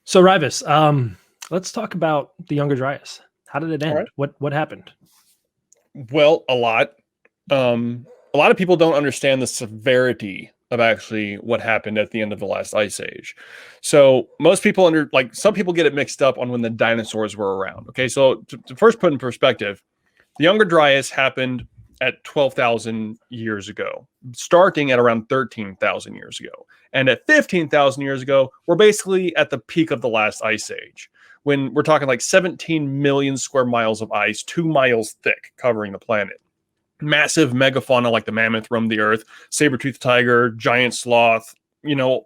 So Rivus, let's talk about the Younger Dryas. How did it All end? right. What happened? Well, a lot. A lot of people don't understand the severity of actually what happened at the end of the last ice age. So most people some people get it mixed up on when the dinosaurs were around. Okay, so to first put in perspective, the Younger Dryas happened at 12,000 years ago, starting at around 13,000 years ago. And at 15,000 years ago, we're basically at the peak of the last ice age, when we're talking like 17 million square miles of ice, 2 miles thick, covering the planet. Massive megafauna like the mammoth roamed the earth, saber-toothed tiger, giant sloth,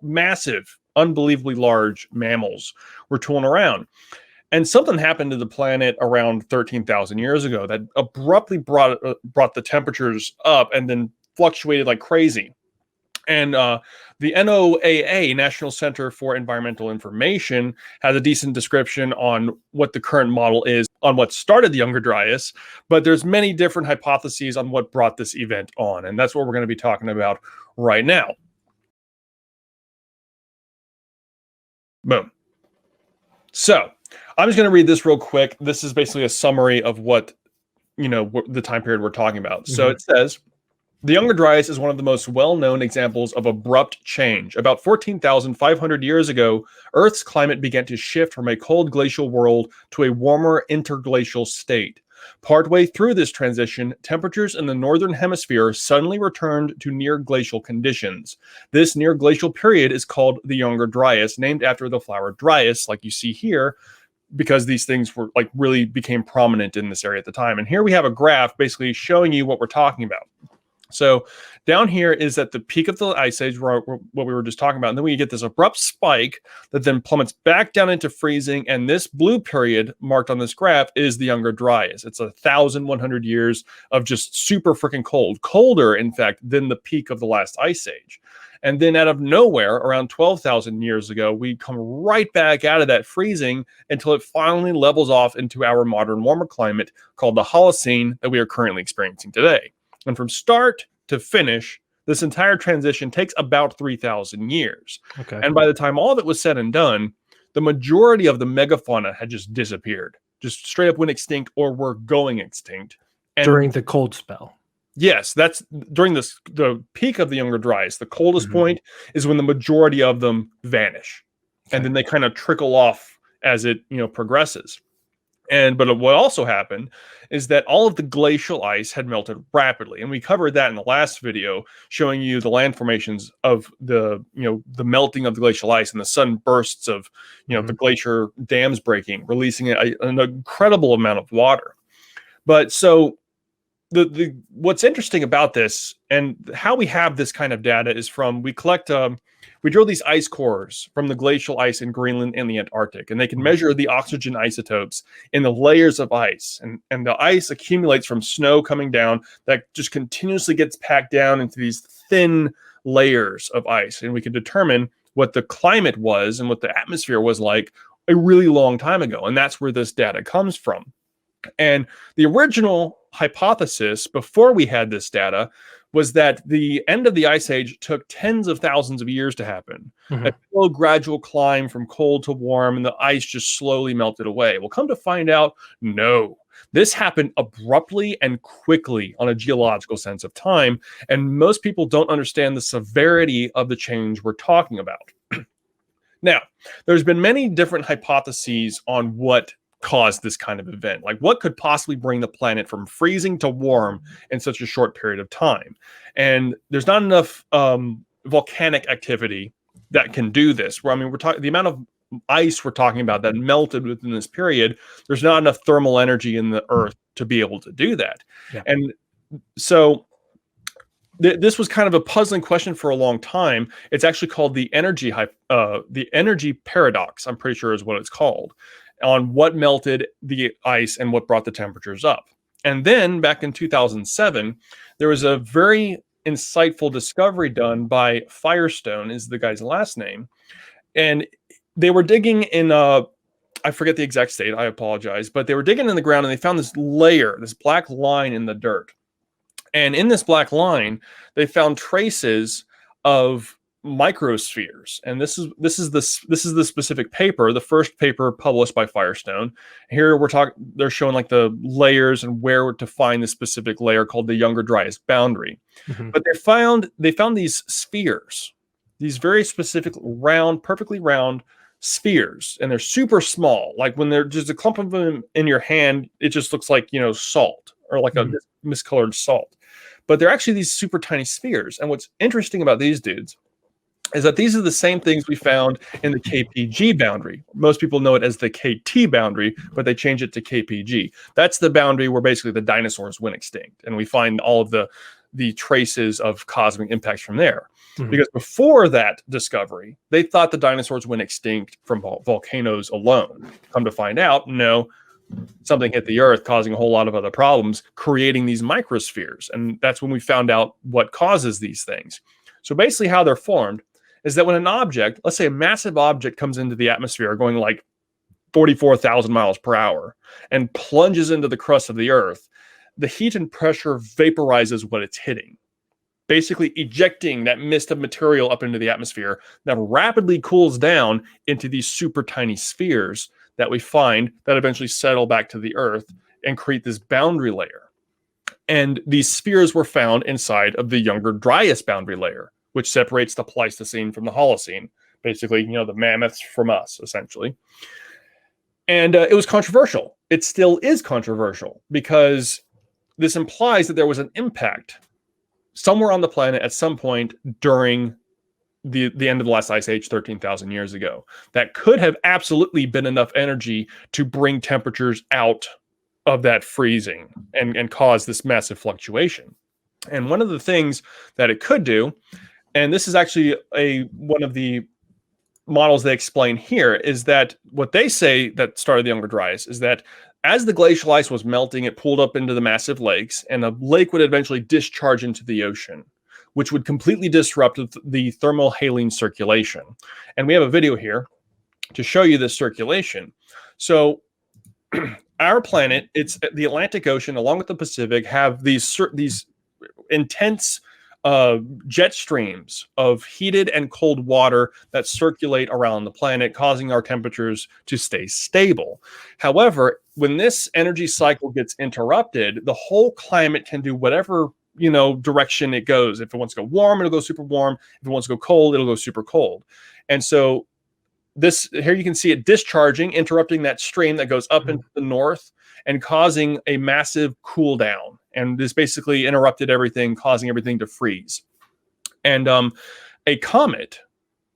massive, unbelievably large mammals were tooling around. And something happened to the planet around 13,000 years ago that abruptly brought the temperatures up and then fluctuated like crazy. And the NOAA, National Center for Environmental Information, has a decent description on what the current model is on what started the Younger Dryas, but there's many different hypotheses on what brought this event on, and that's what we're going to be talking about right now. Boom. So I'm just going to read this real quick. This is basically a summary of what the time period we're talking about. So it says, the Younger Dryas is one of the most well-known examples of abrupt change. About 14,500 years ago, Earth's climate began to shift from a cold glacial world to a warmer interglacial state. Partway through this transition, temperatures in the northern hemisphere suddenly returned to near glacial conditions. This near glacial period is called the Younger Dryas, named after the flower Dryas, like you see here, because these things were really became prominent in this area at the time. And here we have a graph basically showing you what we're talking about. So down here is at the peak of the ice age, what we were just talking about. And then we get this abrupt spike that then plummets back down into freezing. And this blue period marked on this graph is the Younger Dryas. It's 1,100 years of just super freaking cold. Colder, in fact, than the peak of the last ice age. And then out of nowhere, around 12,000 years ago, we come right back out of that freezing until it finally levels off into our modern warmer climate called the Holocene that we are currently experiencing today. And from start to finish, this entire transition takes about 3,000 years. Okay. And by the time all of it was said and done, the majority of the megafauna had just disappeared, just straight up went extinct or were going extinct. And during the cold spell. Yes, that's during the peak of the Younger Dryas. The coldest point is when the majority of them vanish. Okay. And then they kind of trickle off as it progresses. But what also happened is that all of the glacial ice had melted rapidly, and we covered that in the last video, showing you the land formations of the melting of the glacial ice and the sudden bursts of the glacier dams breaking, releasing an incredible amount of water. But so the what's interesting about this and how we have this kind of data is from we drill these ice cores from the glacial ice in Greenland and the Antarctic, and they can measure the oxygen isotopes in the layers of ice. And the ice accumulates from snow coming down that just continuously gets packed down into these thin layers of ice. And we can determine what the climate was and what the atmosphere was like a really long time ago. And that's where this data comes from. And the original hypothesis before we had this data was that the end of the ice age took tens of thousands of years to happen. A slow, gradual climb from cold to warm, and the ice just slowly melted away. Well, come to find out, no. This happened abruptly and quickly on a geological sense of time, and most people don't understand the severity of the change we're talking about. Now, there's been many different hypotheses on what caused this kind of event. Like, what could possibly bring the planet from freezing to warm in such a short period of time? And there's not enough volcanic activity that can do this. We're talking the amount of ice we're talking about that melted within this period. There's not enough thermal energy in the Earth to be able to do that. Yeah. And so this was kind of a puzzling question for a long time. It's actually called the energy paradox, I'm pretty sure is what it's called, on what melted the ice and what brought the temperatures up. And then back in 2007, there was a very insightful discovery done by Firestone, is the guy's last name. And they were digging in, I forget the exact state, I apologize, but they were digging in the ground and they found this layer, this black line in the dirt. And in this black line, they found traces of microspheres, and this is the specific paper, the first paper published by Firestone. Here they're showing like the layers and where to find the specific layer called the Younger Dryas boundary. But they found these spheres, these very specific round, perfectly round spheres, and they're super small. Like when they're just a clump of them in your hand, it just looks like, salt or like a miscolored salt. But they're actually these super tiny spheres. And what's interesting about these dudes is that these are the same things we found in the KPG boundary. Most people know it as the KT boundary, but they change it to KPG. That's the boundary where basically the dinosaurs went extinct, and we find all of the traces of cosmic impacts from there. Because before that discovery, they thought the dinosaurs went extinct from volcanoes alone. Come to find out, no, something hit the Earth, causing a whole lot of other problems, creating these microspheres. And that's when we found out what causes these things. So basically how they're formed is that when an object, let's say a massive object, comes into the atmosphere going like 44,000 miles per hour and plunges into the crust of the Earth, the heat and pressure vaporizes what it's hitting, basically ejecting that mist of material up into the atmosphere that rapidly cools down into these super tiny spheres that we find that eventually settle back to the Earth and create this boundary layer. And these spheres were found inside of the Younger Dryas boundary layer, which separates the Pleistocene from the Holocene, basically, the mammoths from us, essentially. And it was controversial. It still is controversial because this implies that there was an impact somewhere on the planet at some point during the end of the last ice age 13,000 years ago. That could have absolutely been enough energy to bring temperatures out of that freezing and cause this massive fluctuation. And one of the things that it could do, and this is actually one of the models they explain here, is that what they say that started the Younger Dryas is that as the glacial ice was melting, it pulled up into the massive lakes, and the lake would eventually discharge into the ocean, which would completely disrupt the thermohaline circulation. And we have a video here to show you this circulation. So our planet, it's the Atlantic Ocean along with the Pacific, have these intense jet streams of heated and cold water that circulate around the planet, causing our temperatures to stay stable. However, when this energy cycle gets interrupted, the whole climate can do whatever direction it goes. If it wants to go warm, it'll go super warm. If it wants to go cold, it'll go super cold. And so this here you can see it discharging, interrupting that stream that goes up into the north and causing a massive cool down. And this basically interrupted everything, causing everything to freeze. And a comet,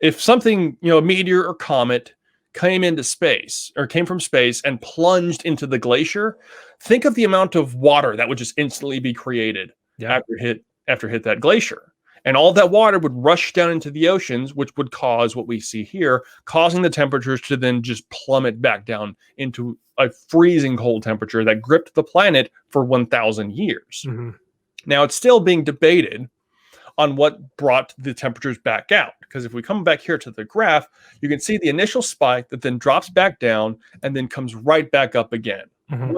if something, a meteor or comet came into space or came from space and plunged into the glacier, think of the amount of water that would just instantly be created after hit that glacier. And all that water would rush down into the oceans, which would cause what we see here, causing the temperatures to then just plummet back down into a freezing cold temperature that gripped the planet for 1,000 years. Now, it's still being debated on what brought the temperatures back out. Because if we come back here to the graph, you can see the initial spike that then drops back down and then comes right back up again. And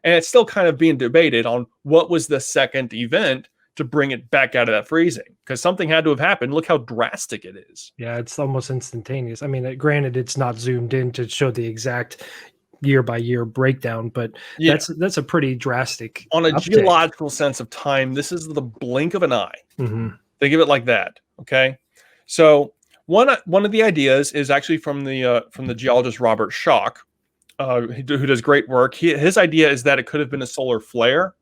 it's still kind of being debated on what was the second event to bring it back out of that freezing, because something had to have happened. Look how drastic it is. Yeah, it's almost instantaneous. I mean, granted, it's not zoomed in to show the exact year by year breakdown, but that's a pretty drastic on a uptick. Geological sense of time. This is the blink of an eye. Think of it like that. Okay, so one of the ideas is actually from the geologist Robert Schoch, who does great work. His idea is that it could have been a solar flare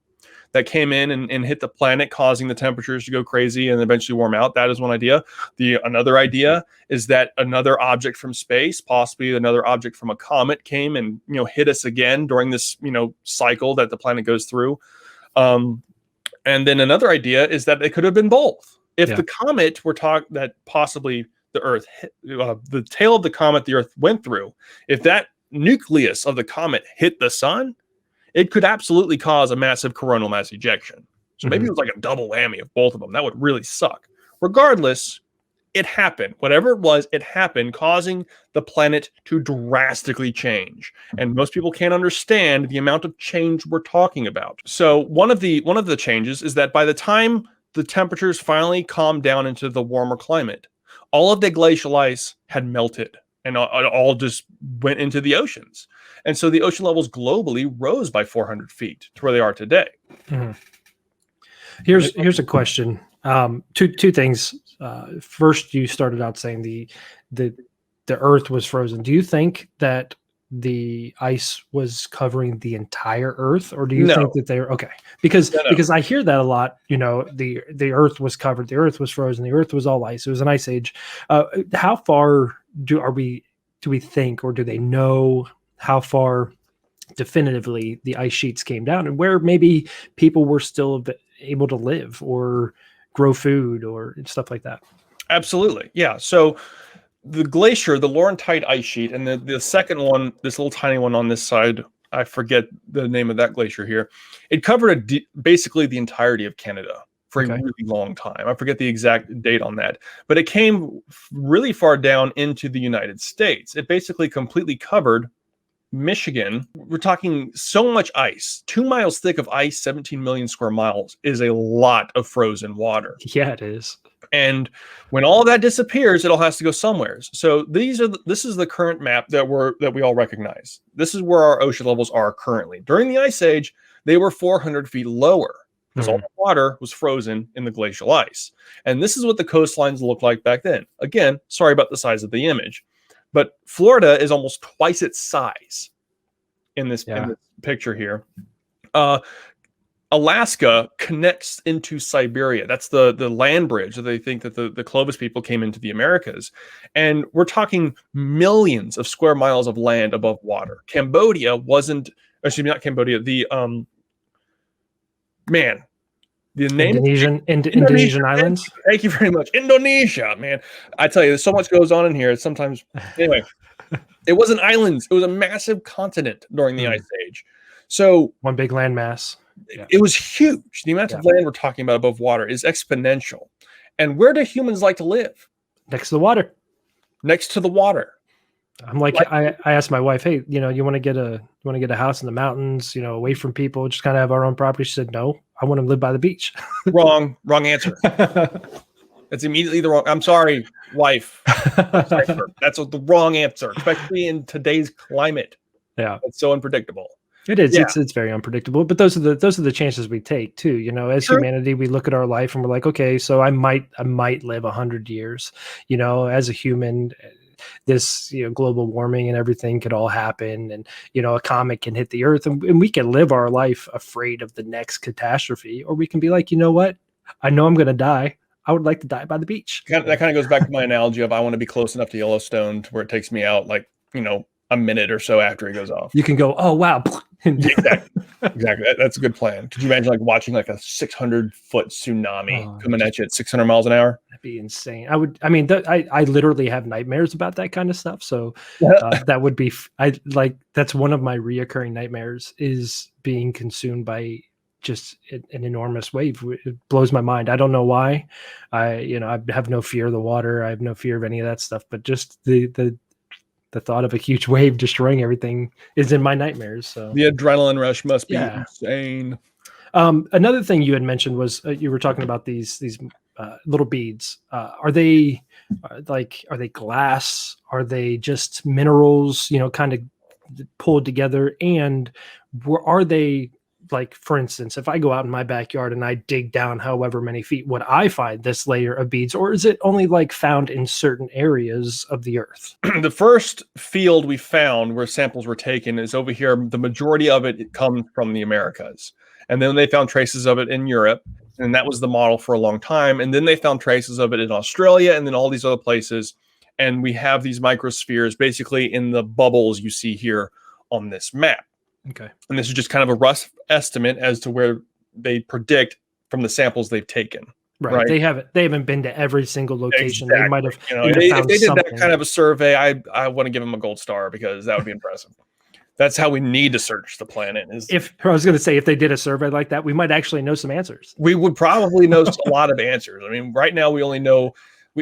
that came in and hit the planet, causing the temperatures to go crazy and eventually warm out. That is one idea. Another idea is that another object from space, possibly another object from a comet, came and hit us again during this cycle that the planet goes through. And then another idea is that it could have been both. If the comet that possibly the Earth hit, the tail of the comet the Earth went through, if that nucleus of the comet hit the sun, it could absolutely cause a massive coronal mass ejection. So maybe it was like a double whammy of both of them. That would really suck. Regardless, it happened. Whatever it was, it happened, causing the planet to drastically change. And most people can't understand the amount of change we're talking about. So one of the changes is that by the time the temperatures finally calmed down into the warmer climate, all of the glacial ice had melted and all just went into the oceans. And so the ocean levels globally rose by 400 feet to where they are today. Mm-hmm. Here's a question. Two things. First, you started out saying the Earth was frozen. Do you think that the ice was covering the entire Earth, or do you think that they're okay? Because I hear that a lot. The Earth was covered, the Earth was frozen, the Earth was all ice. It was an ice age. How far do we think, or do they know how far definitively the ice sheets came down, and where maybe people were still able to live or grow food or stuff like that? Absolutely, yeah. So the glacier, the Laurentide ice sheet, and the second one, this little tiny one on this side, I forget the name of that glacier here. It covered basically the entirety of Canada for a really long time. I forget the exact date on that, but it came really far down into the United States. It basically completely covered Michigan. We're talking so much ice. 2 miles thick of ice, 17 million square miles is a lot of frozen water. Yeah, it is. And when all that disappears, it all has to go somewhere. So this is the current map that we all recognize. This is where our ocean levels are currently. During the Ice Age, they were 400 feet lower because all the water was frozen in the glacial ice. And this is what the coastlines looked like back then. Again, sorry about the size of the image, but Florida is almost twice its size in this picture here. Alaska connects into Siberia. That's the land bridge that they think that the Clovis people came into the Americas. And we're talking millions of square miles of land above water. Cambodia wasn't, excuse me, not Cambodia, the name Indonesian islands. Thank you very much. Indonesia, man. I tell you, there's so much goes on in here. Sometimes, anyway, it wasn't islands. It was a massive continent during the Ice Age. So one big landmass. Yeah. It was huge. The amount of land we're talking about above water is exponential. And where do humans like to live? Next to the water. Next to the water. I'm like I asked my wife, hey, you want to get a house in the mountains, away from people, just kind of have our own property? She said, no, I want to live by the beach. Wrong answer. That's immediately the wrong. I'm sorry, wife. That's the wrong answer, especially in today's climate. Yeah, it's so unpredictable. It is. Yeah. It's very unpredictable. But those are the chances we take too. As humanity, we look at our life and we're like, okay, so I might live 100 years. As a human, this global warming and everything could all happen, and a comet can hit the Earth, and we can live our life afraid of the next catastrophe, or we can be like, you know what? I know I'm going to die. I would like to die by the beach. That kind of goes back to my analogy of I want to be close enough to Yellowstone to where it takes me out, like a minute or so after it goes off. You can go, oh wow. Exactly. That's a good plan. Could you imagine watching a 600-foot tsunami coming at you at 600 miles an hour? That'd be insane. I literally have nightmares about that kind of stuff. So that would be, that's one of my reoccurring nightmares, is being consumed by just an enormous wave. It blows my mind. I don't know why. I have no fear of the water. I have no fear of any of that stuff, but just the thought of a huge wave destroying everything is in my nightmares. So the adrenaline rush must be insane. Another thing you had mentioned was you were talking about these little beads. Are they glass? Are they just minerals? Kind of pulled together? And are they, like, for instance, if I go out in my backyard and I dig down however many feet, would I find this layer of beads, or is it only found in certain areas of the Earth? The first field we found where samples were taken is over here. The majority of it comes from the Americas. And then they found traces of it in Europe, and that was the model for a long time. And then they found traces of it in Australia and then all these other places. And we have these microspheres basically in the bubbles you see here on this map. Okay. And this is just kind of a rough estimate as to where they predict from the samples they've taken. Right. They haven't been to every single location. Exactly. They might have. If they did that kind of a survey, I want to give them a gold star, because that would be impressive. That's how we need to search the planet. If I was going to say, if they did a survey like that, we might actually know some answers. We would probably know a lot of answers. I mean, right now we only know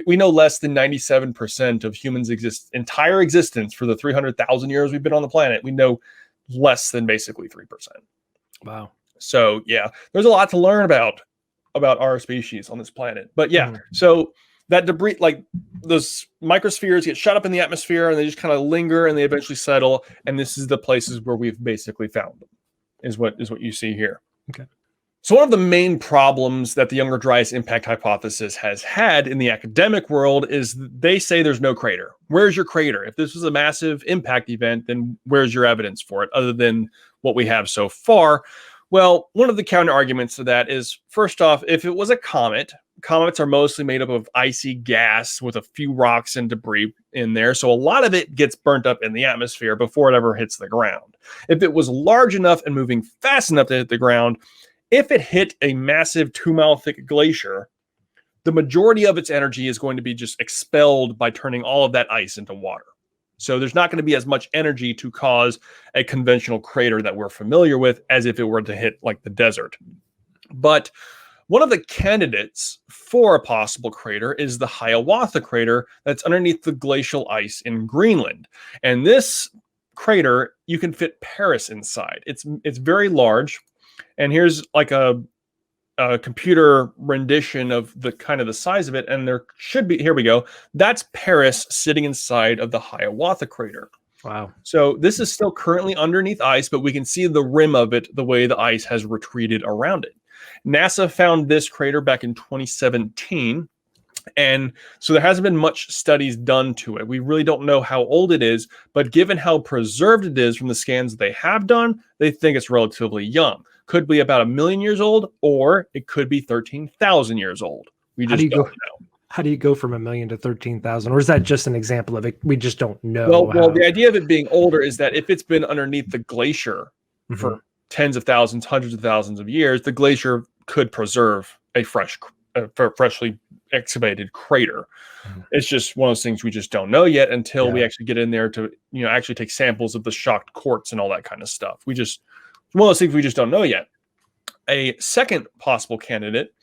we know less than 97% of humans' entire existence for the 300,000 years we've been on the planet. We know less than basically 3%. Wow. So yeah, there's a lot to learn about our species on this planet. But yeah, so that debris, like those microspheres, get shot up in the atmosphere, and they just kind of linger, and they eventually settle. And this is the places where we've basically found them. Is what you see here. Okay. So one of the main problems that the Younger Dryas Impact Hypothesis has had in the academic world is they say there's no crater. Where's your crater? If this was a massive impact event, then where's your evidence for it other than what we have so far? Well, one of the counter arguments to that is, first off, if it was a comet, comets are mostly made up of icy gas with a few rocks and debris in there. So a lot of it gets burnt up in the atmosphere before it ever hits the ground. If it was large enough and moving fast enough to hit the ground, if it hit a massive 2-mile thick glacier, the majority of its energy is going to be just expelled by turning all of that ice into water. So there's not going to be as much energy to cause a conventional crater that we're familiar with as if it were to hit like the desert. But one of the candidates for a possible crater is the Hiawatha Crater that's underneath the glacial ice in Greenland. And this crater, you can fit Paris inside. It's very large. And here's like a computer rendition of the kind of the size of it. And there should be, here we go. That's Paris sitting inside of the Hiawatha Crater. Wow. So this is still currently underneath ice, but we can see the rim of it, the way the ice has retreated around it. NASA found this crater back in 2017. And so there hasn't been much studies done to it. We really don't know how old it is, but given how preserved it is from the scans they have done, they think it's relatively young. Could be about 1 million years old, or it could be 13,000 years old. We just don't know. How do you go from 1 million to 13,000? Or is that just an example of it? We just don't know. Well, the idea of it being older is that if it's been underneath the glacier for tens of thousands, hundreds of thousands of years, the glacier could preserve a freshly excavated crater. It's just one of those things we just don't know yet until we actually get in there to, actually take samples of the shocked quartz and all that kind of stuff. One of those things we just don't know yet. A second possible candidate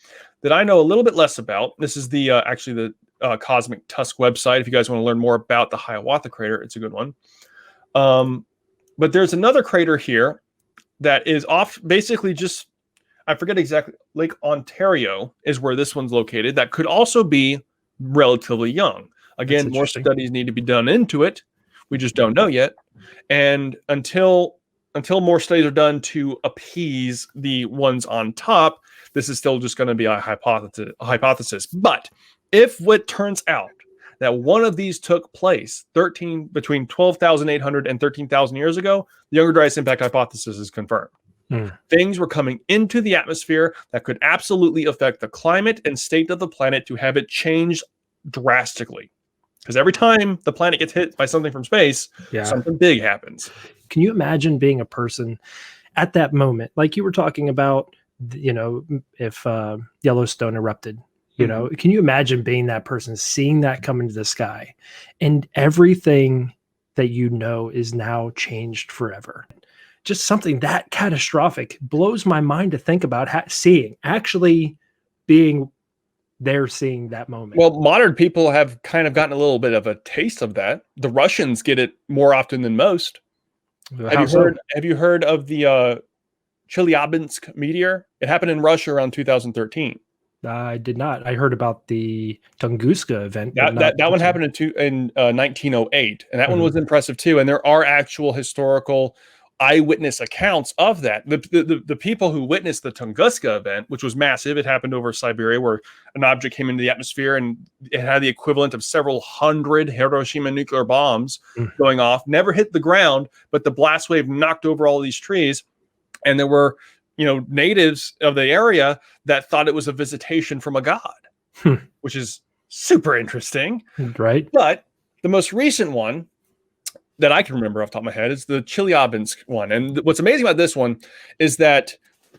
that I know a little bit less about. This is the Cosmic Tusk website. If you guys want to learn more about the Hiawatha Crater, it's a good one. But there's another crater here that is off, basically just, I forget exactly, Lake Ontario is where this one's located. That could also be relatively young. Again, more studies need to be done into it. We just don't know yet. And until more studies are done to appease the ones on top, this is still just going to be a hypothesis. But if it turns out that one of these took place between 12,800 and 13,000 years ago, the Younger Dryas Impact Hypothesis is confirmed. Things were coming into the atmosphere that could absolutely affect the climate and state of the planet to have it change drastically. Because every time the planet gets hit by something from space, something big happens. Can you imagine being a person at that moment? Like you were talking about, if Yellowstone erupted, can you imagine being that person, seeing that come into the sky and everything that is now changed forever? Just something that catastrophic blows my mind to think about actually being there, seeing that moment. Well, modern people have kind of gotten a little bit of a taste of that. The Russians get it more often than most. Have you heard of the Chileabinsk Meteor? It happened in Russia around 2013. I did not. I heard about the Tunguska event. That one happened in 1908, and that one was impressive too. And there are actual historical eyewitness accounts of that. The people who witnessed the Tunguska event, which was massive, it happened over Siberia, where an object came into the atmosphere and it had the equivalent of several hundred Hiroshima nuclear bombs going off, never hit the ground, but the blast wave knocked over all these trees. And there were, natives of the area that thought it was a visitation from a god, which is super interesting. Right. But the most recent one that I can remember off the top of my head is the Chileabinsk one. And what's amazing about this one is that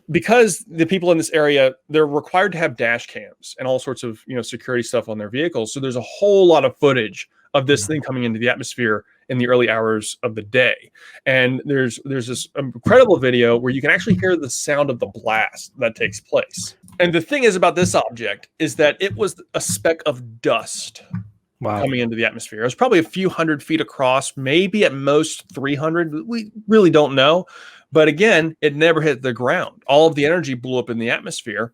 because the people in this area, they're required to have dash cams and all sorts of, security stuff on their vehicles. So there's a whole lot of footage of this thing coming into the atmosphere in the early hours of the day. And there's this incredible video where you can actually hear the sound of the blast that takes place. And the thing is about this object is that it was a speck of dust. Wow. Coming into the atmosphere. It was probably a few hundred feet across, maybe at most 300. We really don't know. But again, it never hit the ground. All of the energy blew up in the atmosphere.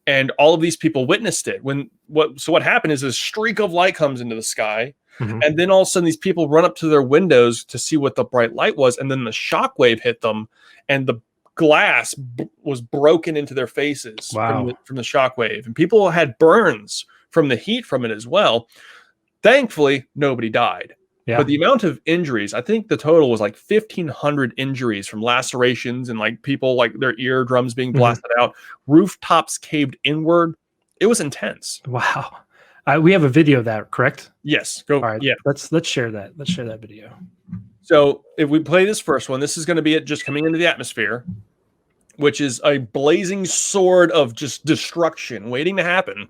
And all of these people witnessed it. What happened is a streak of light comes into the sky, and then all of a sudden these people run up to their windows to see what the bright light was, and then the shock wave hit them, and the glass was broken into their faces from the shock wave, and people had burns from the heat from it as well. Thankfully, nobody died. Yeah. But the amount of injuries, I think the total was like 1,500 injuries from lacerations and like people like their eardrums being blasted out, rooftops caved inward. It was intense. Wow. We have a video of that, correct? Yes. Go. All right. Yeah. Let's share that. Let's share that video. So if we play this first one, this is going to be it just coming into the atmosphere, which is a blazing sword of just destruction waiting to happen.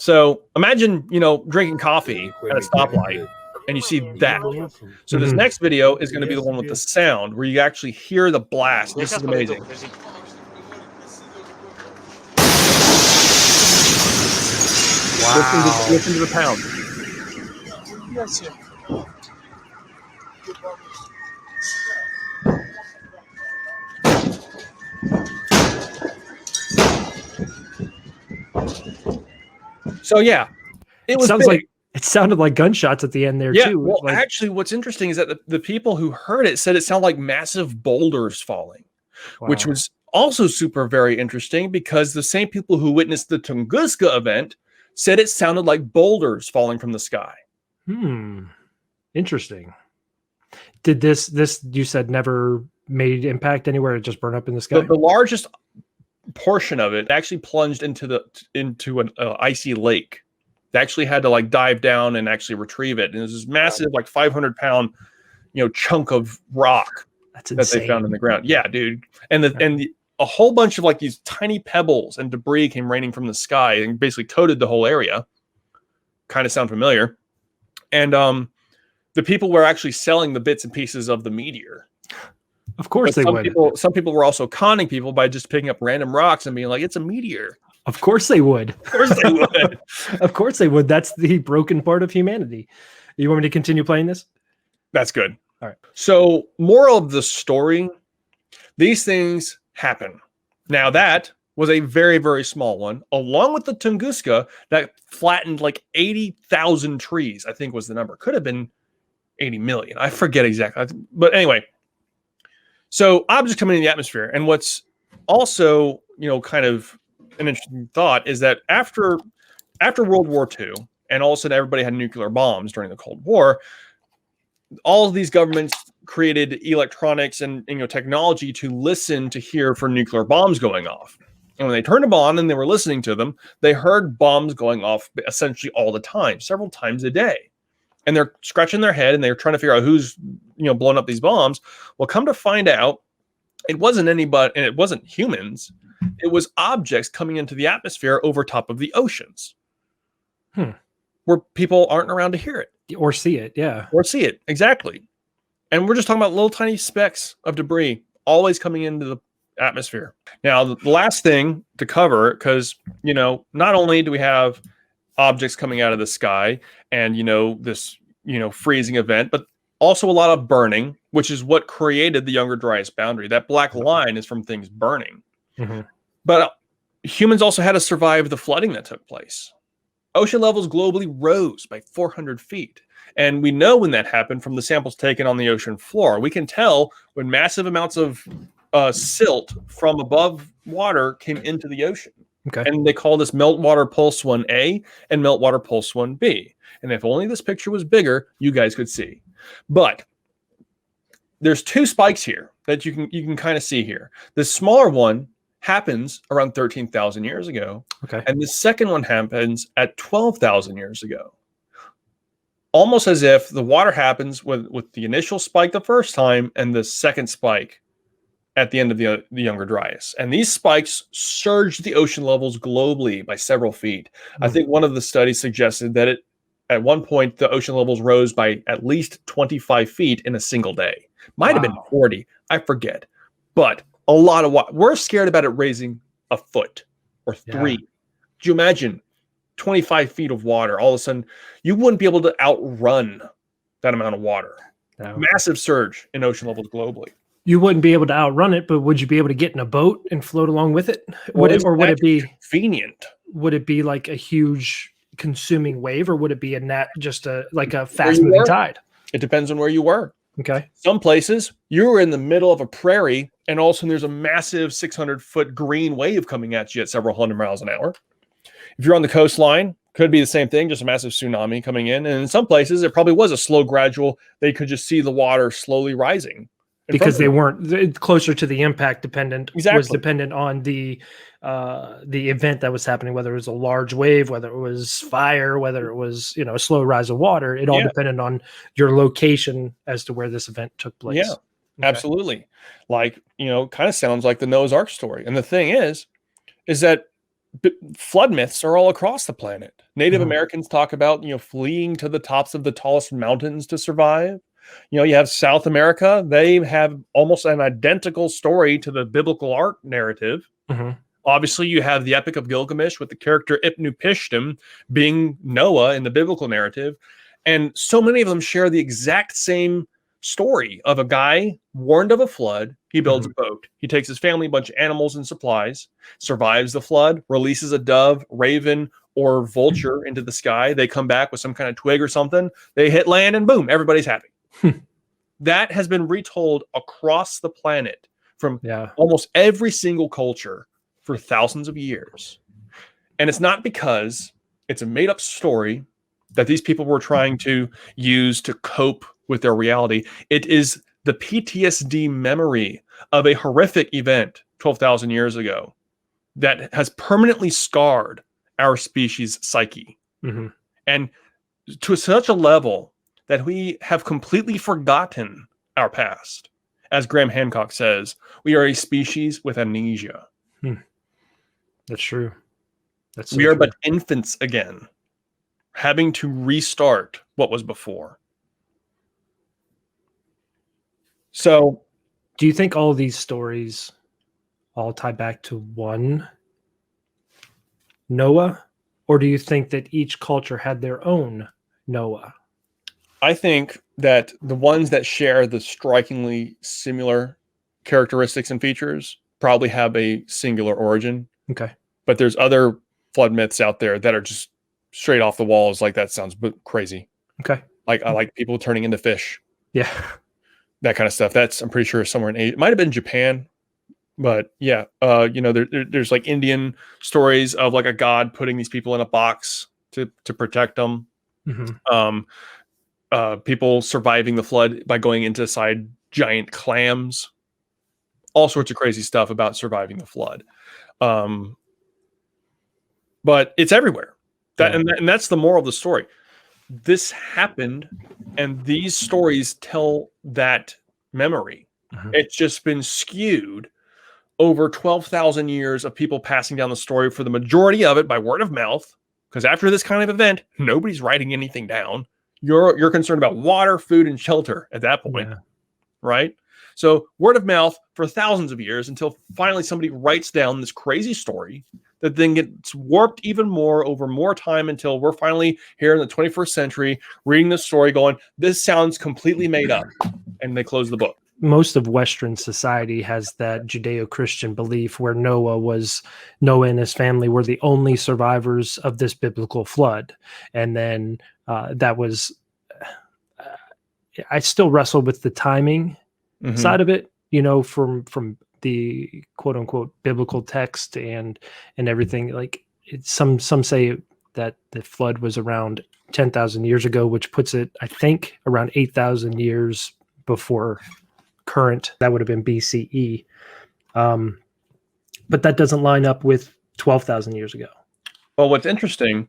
So imagine, drinking coffee at a stoplight and you see that. So this next video is going to be the one with the sound where you actually hear the blast. This is amazing. Wow. Listen to the pound. So yeah, it sounded like gunshots at the end there too. Well, actually, what's interesting is that the people who heard it said it sounded like massive boulders falling, which was also very interesting because the same people who witnessed the Tunguska event said it sounded like boulders falling from the sky. Interesting. Did this you said never made impact anywhere? It just burned up in the sky. The largest portion of it actually plunged into an icy lake. They actually had to like dive down and actually retrieve it. And it was this massive, like 500-pound, chunk of rock that they found in the ground. Yeah, dude. And a whole bunch of like these tiny pebbles and debris came raining from the sky and basically coated the whole area. Kind of sound familiar. And the people were actually selling the bits and pieces of the meteor. Of course they would. Some people were also conning people by just picking up random rocks and being like, it's a meteor. Of course they would. Of course they would. Of course they would. That's the broken part of humanity. You want me to continue playing this? That's good. All right. So, moral of the story, these things happen. Now, that was a very, very small one, along with the Tunguska that flattened like 80,000 trees, I think was the number. Could have been 80 million. I forget exactly. But anyway, so objects coming in the atmosphere. And what's also, kind of an interesting thought is that after World War II, and all of a sudden everybody had nuclear bombs during the Cold War, all of these governments created electronics and technology to listen to hear for nuclear bombs going off. And when they turned them on and they were listening to them, they heard bombs going off essentially all the time, several times a day. And they're scratching their head and they're trying to figure out who's blowing up these bombs. Well, come to find out, it wasn't anybody, and it wasn't humans. It was objects coming into the atmosphere over top of the oceans, where people aren't around to hear it or see it. Yeah, or see it exactly. And we're just talking about little tiny specks of debris always coming into the atmosphere. Now, the last thing to cover, because not only do we have objects coming out of the sky and this freezing event, but also a lot of burning, which is what created the Younger Dryas boundary. That black line is from things burning. But humans also had to survive the flooding that took place. Ocean levels globally rose by 400 feet. And we know when that happened from the samples taken on the ocean floor. We can tell when massive amounts of silt from above water came into the ocean. Okay. And they call this meltwater pulse 1A and meltwater pulse 1B. And if only this picture was bigger, you guys could see. But there's two spikes here that you can kind of see here. The smaller one happens around 13,000 years ago. Okay. And the second one happens at 12,000 years ago. Almost as if the water happens with the initial spike the first time and the second spike at the end of the Younger Dryas. And these spikes surged the ocean levels globally by several feet. I think one of the studies suggested that at one point the ocean levels rose by at least 25 feet in a single day. Might have been 40. I forget. But a lot of water. We're scared about it raising a foot or 3. Could you imagine 25 feet of water? All of a sudden, you wouldn't be able to outrun that amount of water. No. Massive surge in ocean levels globally. You wouldn't be able to outrun it, but would you be able to get in a boat and float along with it? Would it be convenient? Would it be like a huge consuming wave, or would it be just a fast moving tide? It depends on where you were. Okay. Some places you were in the middle of a prairie, and all of a sudden there's a massive 600-foot green wave coming at you at several hundred miles an hour. If you're on the coastline, could be the same thing, just a massive tsunami coming in. And in some places, it probably was a slow, gradual. They could just see the water slowly rising. Because they weren't closer to the impact dependent. Exactly. Was dependent on the event that was happening, whether it was a large wave, whether it was fire, whether it was a slow rise of water. It all depended on your location as to where this event took place. Yeah, okay. Absolutely. Like, kind of sounds like the Noah's Ark story. And the thing is that flood myths are all across the planet. Native Americans talk about fleeing to the tops of the tallest mountains to survive. You have South America. They have almost an identical story to the biblical Ark narrative. Obviously, you have the Epic of Gilgamesh with the character Itnu-Pishtim being Noah in the biblical narrative. And so many of them share the exact same story of a guy warned of a flood. He builds a boat. He takes his family, a bunch of animals and supplies, survives the flood, releases a dove, raven, or vulture into the sky. They come back with some kind of twig or something. They hit land and boom, everybody's happy. That has been retold across the planet from almost every single culture for thousands of years. And it's not because it's a made-up story that these people were trying to use to cope with their reality. It is the PTSD memory of a horrific event 12,000 years ago that has permanently scarred our species' psyche. And to such a level that we have completely forgotten our past. As Graham Hancock says, we are a species with amnesia. That's true. We are but infants again, having to restart what was before. So, do you think all these stories all tie back to one Noah? Or do you think that each culture had their own Noah? I think that the ones that share the strikingly similar characteristics and features probably have a singular origin. Okay. But there's other flood myths out there that are just straight off the walls. Like, that sounds crazy. Okay. Like, I like people turning into fish. Yeah. That kind of stuff. That's, I'm pretty sure, somewhere in Asia. It might have been Japan. But yeah, there's like Indian stories of like a god putting these people in a box to protect them. People surviving the flood by going inside giant clams. All sorts of crazy stuff about surviving the flood. But it's everywhere. And that's the moral of the story. This happened, and these stories tell that memory. It's just been skewed over 12,000 years of people passing down the story, for the majority of it by word of mouth. Because after this kind of event, nobody's writing anything down. You're concerned about water, food, and shelter at that point, right? So word of mouth for thousands of years, until finally somebody writes down this crazy story that then gets warped even more over more time, until we're finally here in the 21st century reading this story going, this sounds completely made up. And they close the book. Most of Western society has that Judeo-Christian belief where Noah and his family were the only survivors of this biblical flood. And then that was, I still wrestle with the timing side of it, from the quote unquote biblical text and everything. Like, some say that the flood was around 10,000 years ago, which puts it, I think, around 8,000 years before current. That would have been BCE. But that doesn't line up with 12,000 years ago. Well, what's interesting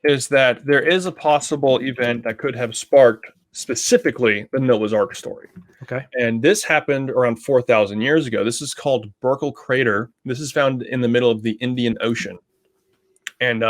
is that there is a possible event that could have sparked specifically the Noah's Ark story. Okay. And this happened around 4,000 years ago. This is called Berkel Crater. This is found in the middle of the Indian Ocean. And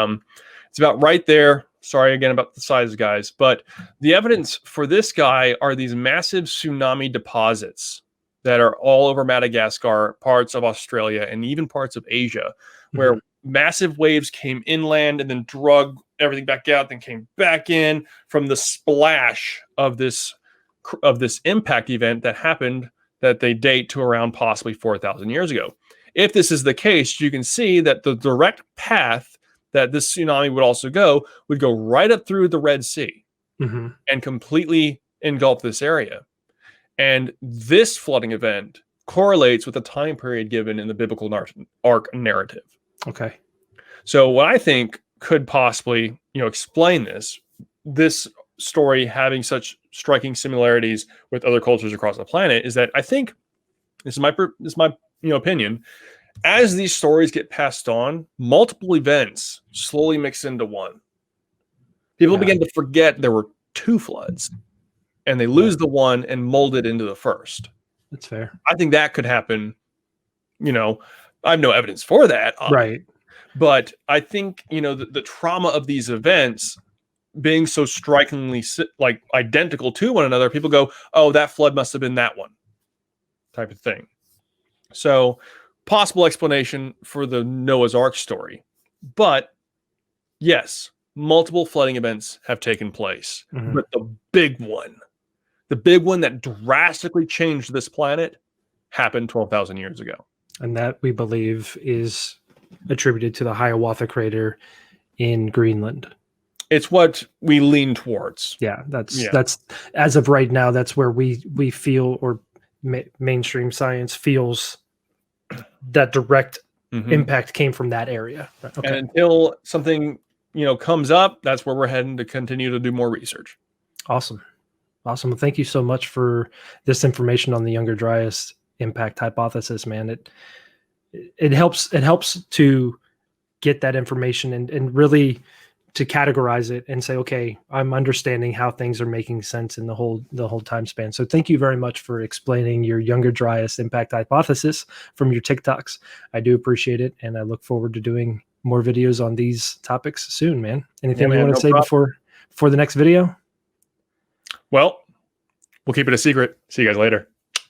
it's about right there. Sorry again about the size, guys. But the evidence for this guy are these massive tsunami deposits that are all over Madagascar, parts of Australia, and even parts of Asia, where massive waves came inland and then drug everything back out, then came back in from the splash of this impact event that happened that they date to around possibly 4,000 years ago. If this is the case, you can see that the direct path that this tsunami would also go would go right up through the Red Sea and completely engulf this area. And this flooding event correlates with the time period given in the biblical ark narrative. Okay. So what I think could possibly, explain this story having such striking similarities with other cultures across the planet is that I think this is my opinion. As these stories get passed on, multiple events slowly mix into one. People begin to forget there were two floods, and they lose the one and mold it into the first. That's fair. I think that could happen. I have no evidence for that. Right. But I think, the trauma of these events being so strikingly identical to one another, people go, oh, that flood must have been that one type of thing. So possible explanation for the Noah's Ark story. But yes, multiple flooding events have taken place. But the big one that drastically changed this planet happened 12,000 years ago. And that we believe is attributed to the Hiawatha Crater in Greenland. It's what we lean towards. Yeah, that's as of right now, that's where we feel, or mainstream science feels, that direct impact came from that area. Okay. And until something comes up, that's where we're heading to continue to do more research. Awesome. Well, thank you so much for this information on the Younger Dryas Impact Hypothesis, man. It helps to get that information and really to categorize it and say, okay, I'm understanding how things are making sense in the whole time span. So thank you very much for explaining your Younger Dryas Impact Hypothesis from your TikToks. I do appreciate it, and I look forward to doing more videos on these topics soon, man. Anything you want to say before the next video? Well, we'll keep it a secret. See you guys later.